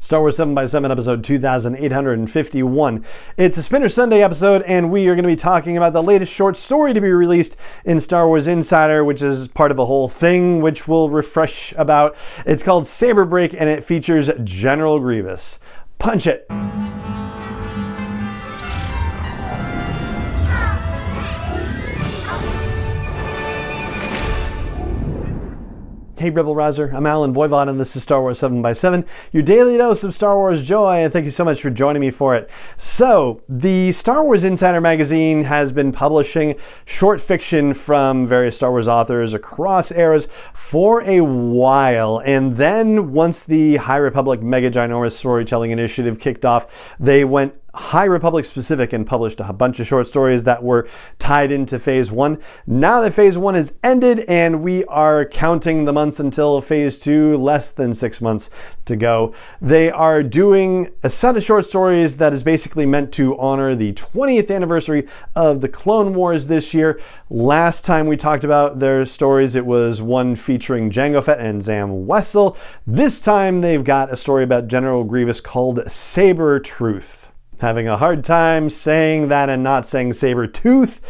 Star Wars 7x7 episode 2851. It's a Spinner Sunday episode, and we are going to be talking about the latest short story to be released in Star Wars Insider, which is part of a whole thing, which we'll refresh about. It's called Saber Break, and it features General Grevious. Punch it! Hey Rebel Rouser, I'm Alan Voivod and this is Star Wars 7x7, your daily dose of Star Wars joy, and thank you so much for joining me for it. So, the Star Wars Insider magazine has been publishing short fiction from various Star Wars authors across eras for a while, and then once the High Republic Mega Ginormous Storytelling Initiative kicked off, they went High Republic specific and published a bunch of short stories that were tied into Phase 1. Now that Phase 1 has ended and we are counting the months until Phase 2, less than 6 months to go, they are doing a set of short stories that is basically meant to honor the 20th anniversary of the Clone Wars this year. Last time we talked about their stories, it was one featuring Jango Fett and Zam Wesell. This time they've got a story about General Grievous called Saber Truth. Having a hard time saying that and not saying Saber Tooth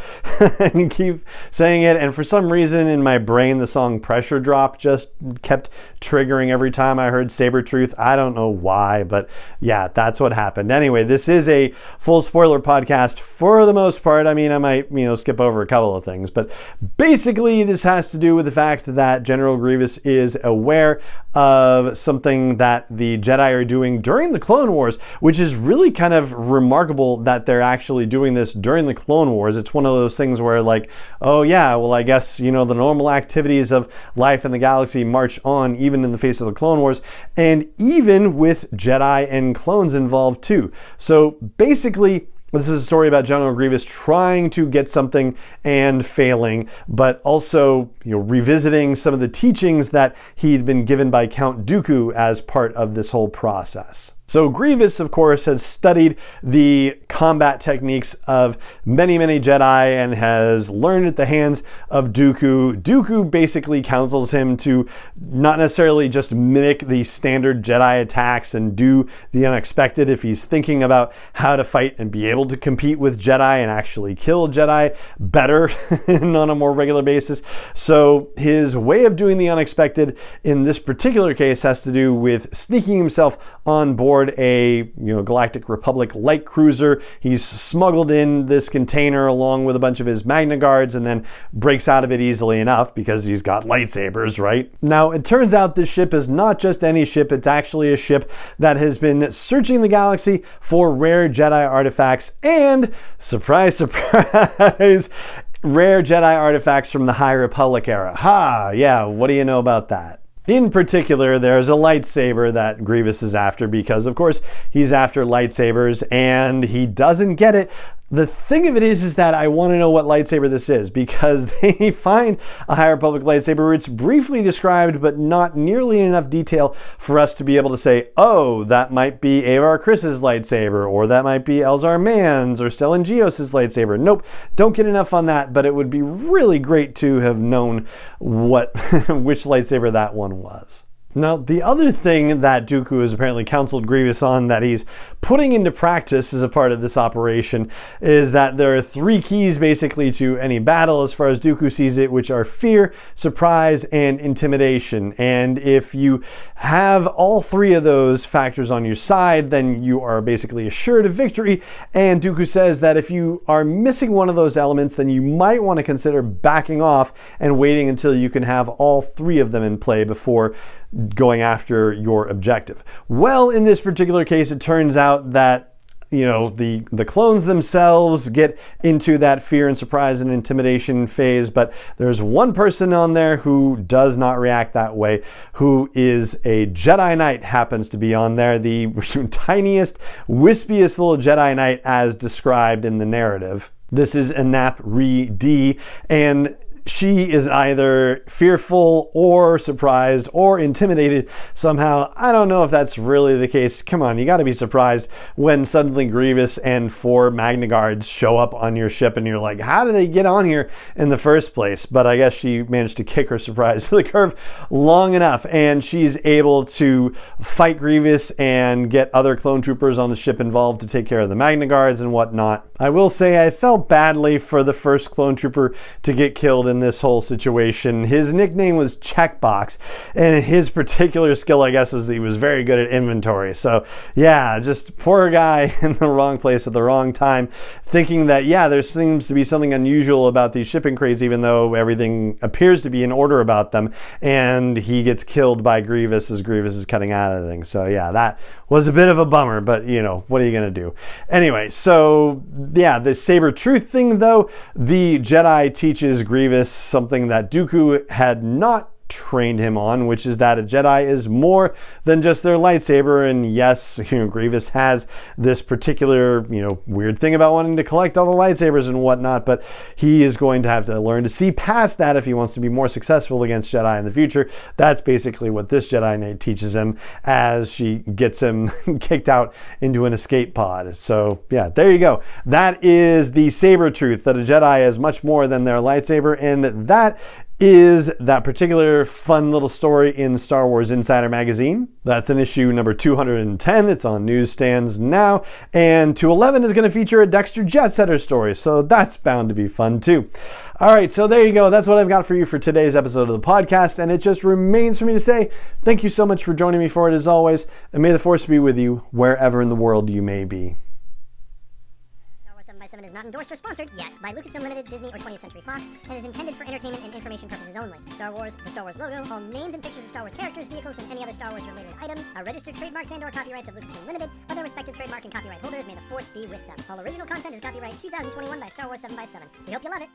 and keep saying it, and for some reason in my brain the song Pressure Drop just kept triggering every time I heard Saber Truth. I don't know why, but yeah, that's what happened. Anyway, this is a full spoiler podcast for the most part. I mean, I might skip over a couple of things, but basically this has to do with the fact that General Grievous is aware of something that the Jedi are doing during the Clone Wars, which is really kind of remarkable that they're actually doing this during the Clone Wars. It's one of those things where like, oh yeah, well I guess, the normal activities of life in the galaxy march on even in the face of the Clone Wars, and even with Jedi and clones involved too. So basically, this is a story about General Grievous trying to get something and failing, but also revisiting some of the teachings that he'd been given by Count Dooku as part of this whole process. So Grievous, of course, has studied the combat techniques of many, many Jedi and has learned at the hands of Dooku. Dooku basically counsels him to not necessarily just mimic the standard Jedi attacks and do the unexpected if he's thinking about how to fight and be able to compete with Jedi and actually kill Jedi better on a more regular basis. So his way of doing the unexpected in this particular case has to do with sneaking himself on board a Galactic Republic light cruiser. He's smuggled in this container along with a bunch of his Magna Guards and then breaks out of it easily enough because he's got lightsabers, right? Now, it turns out this ship is not just any ship, it's actually a ship that has been searching the galaxy for rare Jedi artifacts and, surprise, surprise, rare Jedi artifacts from the High Republic era. Ha! Yeah, what do you know about that? In particular, there's a lightsaber that Grievous is after because, of course, he's after lightsabers and he doesn't get it. The thing of it is that I want to know what lightsaber this is because they find a High Republic lightsaber where it's briefly described but not nearly enough detail for us to be able to say, oh, that might be Avar Kriss's lightsaber, or that might be Elzar Mann's or Stellan Gios's lightsaber. Nope, don't get enough on that, but it would be really great to have known what which lightsaber that one was. Now, the other thing that Dooku has apparently counseled Grievous on that he's putting into practice as a part of this operation is that there are 3 keys basically to any battle as far as Dooku sees it, which are fear, surprise, and intimidation. And if you have all 3 of those factors on your side, then you are basically assured of victory. And Dooku says that if you are missing one of those elements, then you might want to consider backing off and waiting until you can have all 3 of them in play before going after your objective. Well, in this particular case, it turns out that the clones themselves get into that fear and surprise and intimidation phase, but there's one person on there who does not react that way, who is a Jedi Knight, happens to be on there, the tiniest, wispiest little Jedi Knight as described in the narrative. This is Anap Re D, and she is either fearful or surprised or intimidated somehow. I don't know if that's really the case. Come on, you got to be surprised when suddenly Grievous and 4 Magna Guards show up on your ship and you're like, how did they get on here in the first place? But I guess she managed to kick her surprise to the curb long enough, and she's able to fight Grievous and get other clone troopers on the ship involved to take care of the Magna Guards and whatnot. I will say I felt badly for the first clone trooper to get killed in this whole situation. His nickname was Checkbox, and his particular skill, I guess, is that he was very good at inventory. So yeah, just poor guy in the wrong place at the wrong time, thinking that, yeah, there seems to be something unusual about these shipping crates, even though everything appears to be in order about them, and he gets killed by Grievous as Grievous is cutting out of things. So yeah, that was a bit of a bummer, but you know, what are you gonna do? Anyway, so yeah, the Saber Truth thing though, the Jedi teaches Grievous something that Dooku had not trained him on, which is that a Jedi is more than just their lightsaber. And yes, Grievous has this particular, weird thing about wanting to collect all the lightsabers and whatnot, but he is going to have to learn to see past that if he wants to be more successful against Jedi in the future. That's basically what this Jedi Knight teaches him as she gets him kicked out into an escape pod. So yeah, there you go. That is the Saber Truth, that a Jedi is much more than their lightsaber, and that is that particular fun little story in Star Wars Insider Magazine. That's in issue number 210. It's on newsstands now. And 211 is going to feature a Dexter Jetsetter story, so that's bound to be fun too. All right, so there you go. That's what I've got for you for today's episode of the podcast, and it just remains for me to say thank you so much for joining me for it as always, and may the Force be with you wherever in the world you may be. 7 is not endorsed or sponsored yet by Lucasfilm Limited, Disney, or 20th Century Fox, and is intended for entertainment and information purposes only. Star Wars, the Star Wars logo, all names and pictures of Star Wars characters, vehicles, and any other Star Wars related items are registered trademarks and/or copyrights of Lucasfilm Limited, or their respective trademark and copyright holders. May the Force be with them. All original content is copyright 2021 by Star Wars 7x7. We hope you love it.